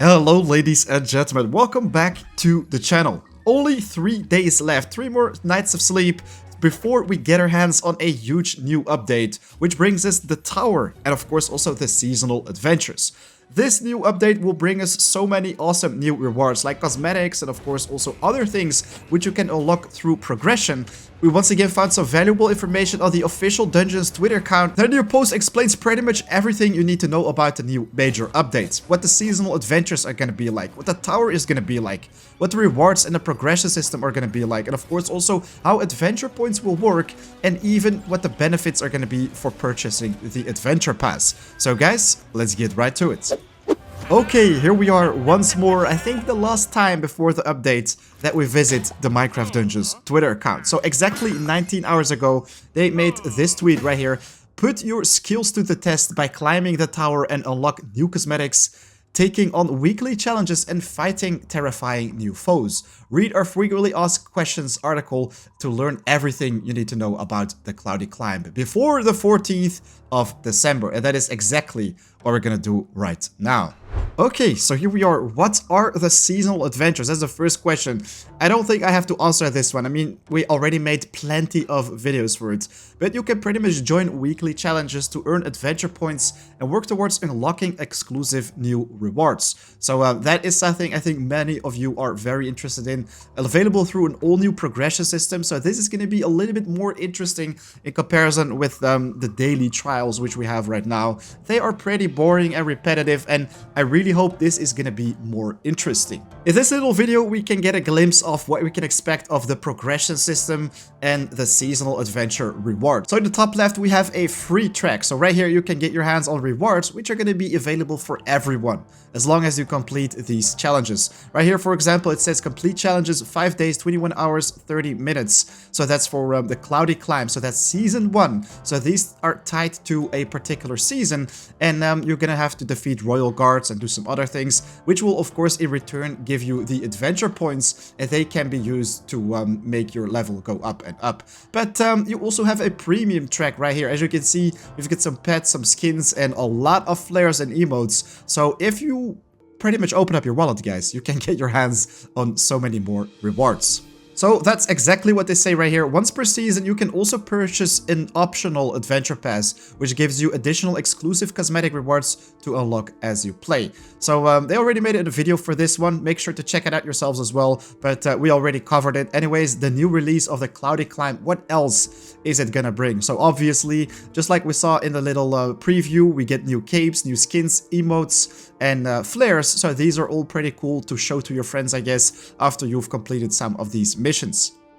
Hello ladies and gentlemen, welcome back to the channel. Only 3 days left, 3 more nights of sleep before we get our hands on a huge new update, which brings us the tower and of course also the seasonal adventures. This new update will bring us so many awesome new rewards like cosmetics and of course also other things which you can unlock through progression. We once again found some valuable information on the official Dungeons Twitter account. Their new post explains pretty much everything you need to know about the new major updates. What the seasonal adventures are going to be like, what the tower is going to be like, what the rewards and the progression system are going to be like, and of course also how adventure points will work, and even what the benefits are going to be for purchasing the adventure pass. So guys, let's get right to it. Okay, here we are once more, I think the last time before the update that we visit the Minecraft Dungeons Twitter account. So exactly 19 hours ago, they made this tweet right here. Put your skills to the test by climbing the tower and unlock new cosmetics, taking on weekly challenges and fighting terrifying new foes. Read our frequently asked questions article to learn everything you need to know about the Cloudy Climb before the 14th of December. And that is exactly what we're gonna do right now. Okay, so here we are. What are the seasonal adventures? That's the first question. I don't think I have to answer this one. I mean, we already made plenty of videos for it. But you can pretty much join weekly challenges to earn adventure points and work towards unlocking exclusive new rewards. So that is something I think many of you are very interested in. Available through an all-new progression system. So this is going to be a little bit more interesting in comparison with the daily trials which we have right now. They are pretty boring and repetitive, and I really hope this is gonna be more interesting. In this little video we can get a glimpse of what we can expect of the progression system and the seasonal adventure reward. So in the top left we have a free track. So right here you can get your hands on rewards which are going to be available for everyone as long as you complete these challenges. Right here, for example, it says complete challenges 5 days, 21 hours, 30 minutes. So that's for the Cloudy Climb. So that's season 1. So these are tied to a particular season, and you're gonna have to defeat royal guards and do some other things, which will of course in return give you the adventure points, and they can be used to make your level go up and up. But you also have a premium track right here. As you can see, we've got some pets, some skins, and a lot of flairs and emotes. So if you pretty much open up your wallet, guys, you can get your hands on so many more rewards. So that's exactly what they say right here. Once per season, you can also purchase an optional adventure pass, which gives you additional exclusive cosmetic rewards to unlock as you play. So they already made a video for this one. Make sure to check it out yourselves as well. But we already covered it. Anyways, the new release of the Cloudy Climb, what else is it gonna bring? So obviously, just like we saw in the little preview, we get new capes, new skins, emotes, and flairs. So these are all pretty cool to show to your friends, I guess, after you've completed some of these missions.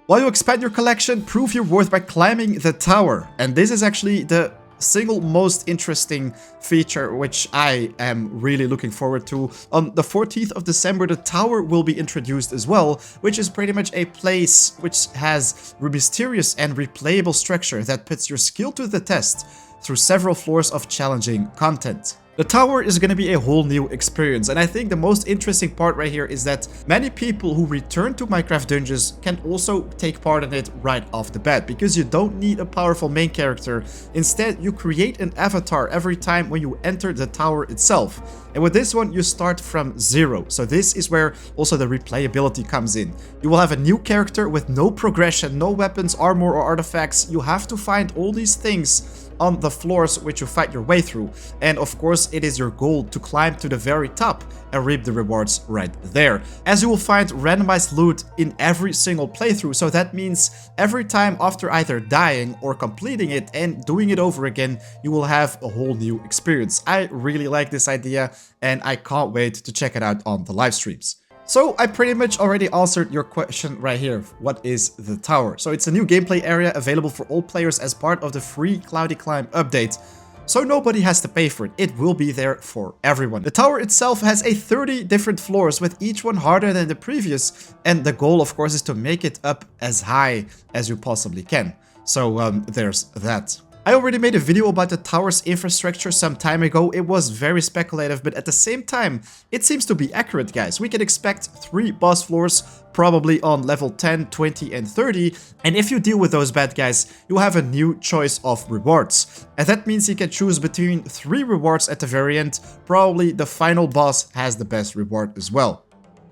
While you expand your collection, prove your worth by climbing the tower. And this is actually the single most interesting feature which I am really looking forward to. On the 14th of December, the tower will be introduced as well, which is pretty much a place which has a mysterious and replayable structure that puts your skill to the test through several floors of challenging content. The tower is going to be a whole new experience, and I think the most interesting part right here is that many people who return to Minecraft Dungeons can also take part in it right off the bat, because you don't need a powerful main character. Instead, you create an avatar every time when you enter the tower itself. And with this one, you start from zero. So this is where also the replayability comes in. You will have a new character with no progression, no weapons, armor, or artifacts. You have to find all these things on the floors which you fight your way through. And of course, it is your goal to climb to the very top and reap the rewards right there. As you will find randomized loot in every single playthrough, so that means every time after either dying or completing it and doing it over again, you will have a whole new experience. I really like this idea, and I can't wait to check it out on the live streams. So I pretty much already answered your question right here. What is the tower? So it's a new gameplay area available for all players as part of the free Cloudy Climb update. So nobody has to pay for it. It will be there for everyone. The tower itself has 30 different floors, with each one harder than the previous. And the goal, of course, is to make it up as high as you possibly can. So there's that. I already made a video about the tower's infrastructure some time ago. It was very speculative, but at the same time, it seems to be accurate, guys. We can expect 3 boss floors, probably on level 10, 20, and 30. And if you deal with those bad guys, you'll have a new choice of rewards. And that means you can choose between 3 rewards at the very end. Probably the final boss has the best reward as well.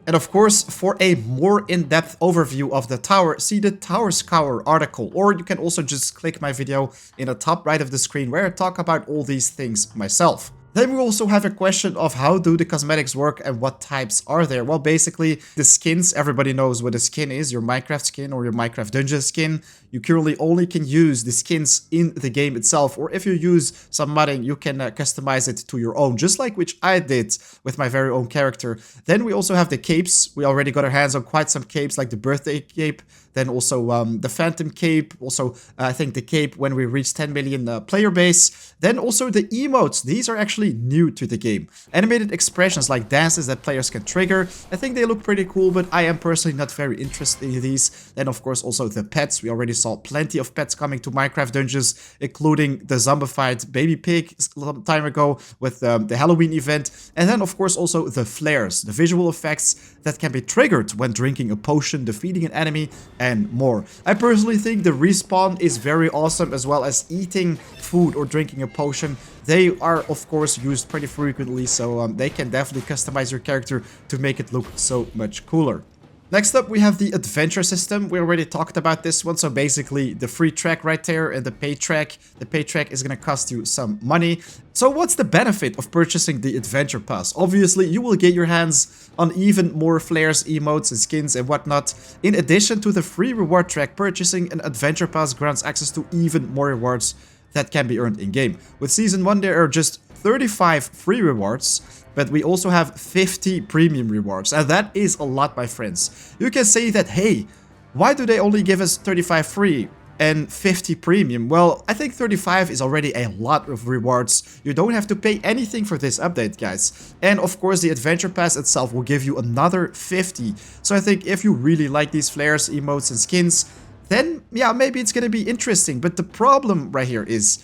And of course, for a more in-depth overview of the tower, see the Tower Scour article, or you can also just click my video in the top right of the screen where I talk about all these things myself. Then we also have a question of how do the cosmetics work and what types are there. Well, basically, the skins, everybody knows what a skin is, your Minecraft skin or your Minecraft dungeon skin. You currently only can use the skins in the game itself, or if you use some modding, you can customize it to your own, just like which I did with my very own character. Then we also have the capes. We already got our hands on quite some capes, like the birthday cape. Then also the Phantom Cape, also I think the cape when we reach 10 million player base. Then also the emotes, these are actually new to the game. Animated expressions like dances that players can trigger. I think they look pretty cool, but I am personally not very interested in these. Then of course also the pets, we already saw plenty of pets coming to Minecraft dungeons, including the zombified baby pig some time ago with the Halloween event. And then of course also the flairs, the visual effects that can be triggered when drinking a potion, defeating an enemy, and more. I personally think the respawn is very awesome, as well as eating food or drinking a potion. They are of course used pretty frequently, so they can definitely customize your character to make it look so much cooler. Next up, we have the adventure system. We already talked about this one. So basically the free track right there and the paid track. The paid track is going to cost you some money. So what's the benefit of purchasing the adventure pass? Obviously, you will get your hands on even more flares, emotes, and skins and whatnot. In addition to the free reward track, purchasing an adventure pass grants access to even more rewards that can be earned in-game. With Season 1, there are just 35 free rewards, but we also have 50 premium rewards, and that is a lot, my friends. You can say that, hey, why do they only give us 35 free and 50 premium? Well, I think 35 is already a lot of rewards. You don't have to pay anything for this update, guys. And of course, the adventure pass itself will give you another 50. So I think if you really like these flares, emotes, and skins, then yeah, maybe it's gonna be interesting. But the problem right here is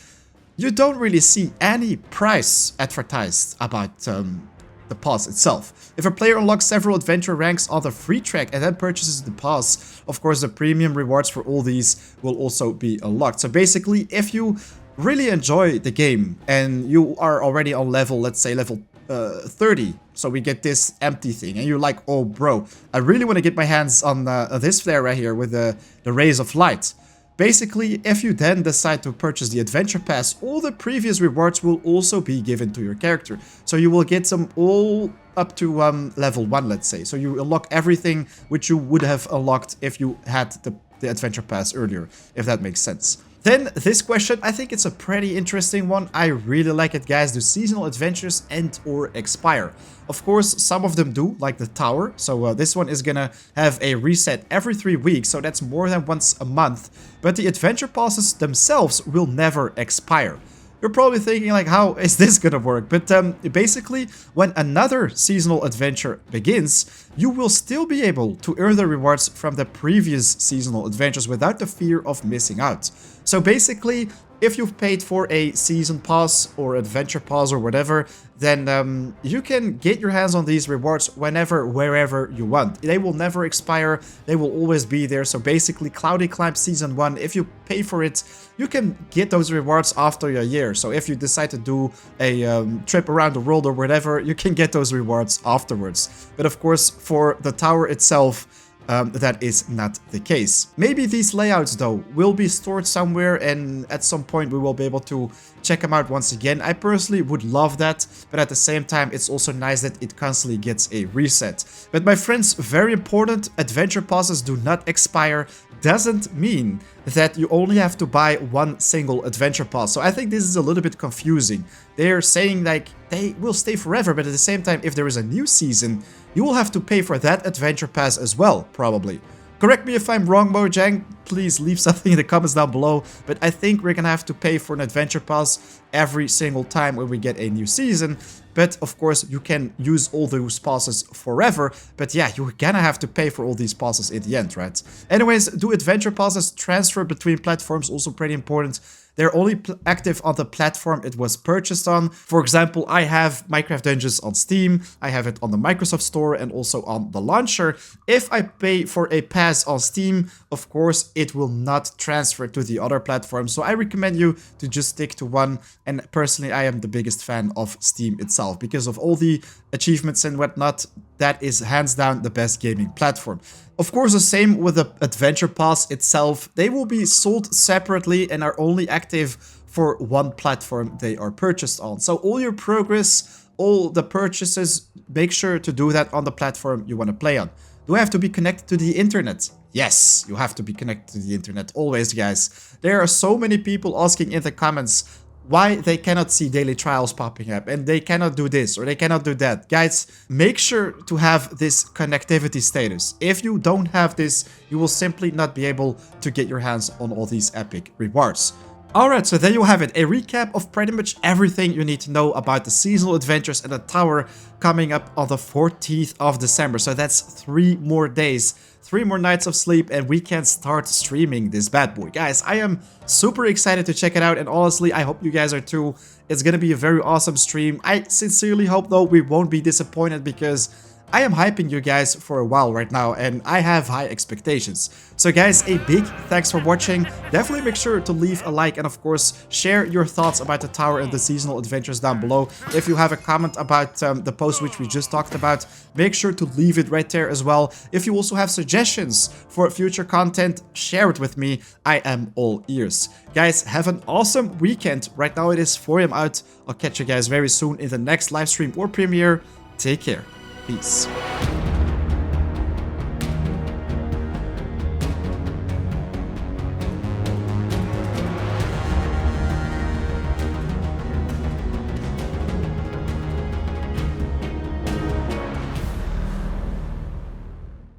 you don't really see any price advertised about the pass itself. If a player unlocks several adventure ranks on the free track and then purchases the pass, of course the premium rewards for all these will also be unlocked. So basically, if you really enjoy the game and you are already on level, let's say level 30, so we get this empty thing, and you're like, oh bro, I really want to get my hands on this flare right here with the rays of light. Basically, if you then decide to purchase the adventure pass, all the previous rewards will also be given to your character. So you will get them all up to level 1, let's say. So you unlock everything which you would have unlocked if you had the adventure pass earlier, if that makes sense. Then this question, I think it's a pretty interesting one. I really like it, guys. Do seasonal adventures end or expire? Of course, some of them do, like the tower. So this one is gonna have a reset every 3 weeks, so that's more than once a month. But the adventure passes themselves will never expire. You're probably thinking like, how is this gonna work? But basically, when another seasonal adventure begins, you will still be able to earn the rewards from the previous seasonal adventures without the fear of missing out. So basically, if you've paid for a season pass or adventure pass or whatever, then you can get your hands on these rewards whenever, wherever you want. They will never expire. They will always be there. So basically, Cloudy Climb Season 1, if you pay for it, you can get those rewards after a year. So if you decide to do a trip around the world or whatever, you can get those rewards afterwards. But of course, for the tower itself, that is not the case. Maybe these layouts though will be stored somewhere, and at some point we will be able to check them out once again. I personally would love that, but at the same time it's also nice that it constantly gets a reset. But my friends, very important, adventure passes do not expire. Doesn't mean that you only have to buy one single adventure pass. So I think this is a little bit confusing. They're saying like they will stay forever, but at the same time, if there is a new season, you will have to pay for that adventure pass as well, probably. Correct me if I'm wrong, Mojang. Please leave something in the comments down below. But I think we're gonna have to pay for an adventure pass every single time when we get a new season. But of course, you can use all those passes forever. But yeah, you're gonna have to pay for all these passes in the end, right? Anyways, do adventure passes transfer between platforms? Also pretty important. They're only active on the platform it was purchased on. For example, I have Minecraft Dungeons on Steam, I have it on the Microsoft Store and also on the launcher. If I pay for a pass on Steam, of course, it will not transfer to the other platform. So I recommend you to just stick to one. And personally, I am the biggest fan of Steam itself because of all the achievements and whatnot. That is hands down the best gaming platform. Of course, the same with the Adventure Pass itself. They will be sold separately and are only active for one platform they are purchased on. So all your progress, all the purchases, make sure to do that on the platform you want to play on. Do I have to be connected to the internet? Yes, you have to be connected to the internet always, guys. There are so many people asking in the comments why they cannot see daily trials popping up and they cannot do this or they cannot do that. Guys, make sure to have this connectivity status. If you don't have this, you will simply not be able to get your hands on all these epic rewards. Alright, so there you have it, a recap of pretty much everything you need to know about the seasonal adventures and the tower coming up on the 14th of December. So that's 3 more days, 3 more nights of sleep, and we can start streaming this bad boy. Guys, I am super excited to check it out, and honestly, I hope you guys are too. It's gonna be a very awesome stream. I sincerely hope, though, we won't be disappointed because I am hyping you guys for a while right now, and I have high expectations. So guys, a big thanks for watching. Definitely make sure to leave a like and of course share your thoughts about the tower and the seasonal adventures down below. If you have a comment about the post which we just talked about, make sure to leave it right there as well. If you also have suggestions for future content, share it with me. I am all ears. Guys, have an awesome weekend. Right now it is 4 AM out. I'll catch you guys very soon in the next live stream or premiere. Take care. Peace.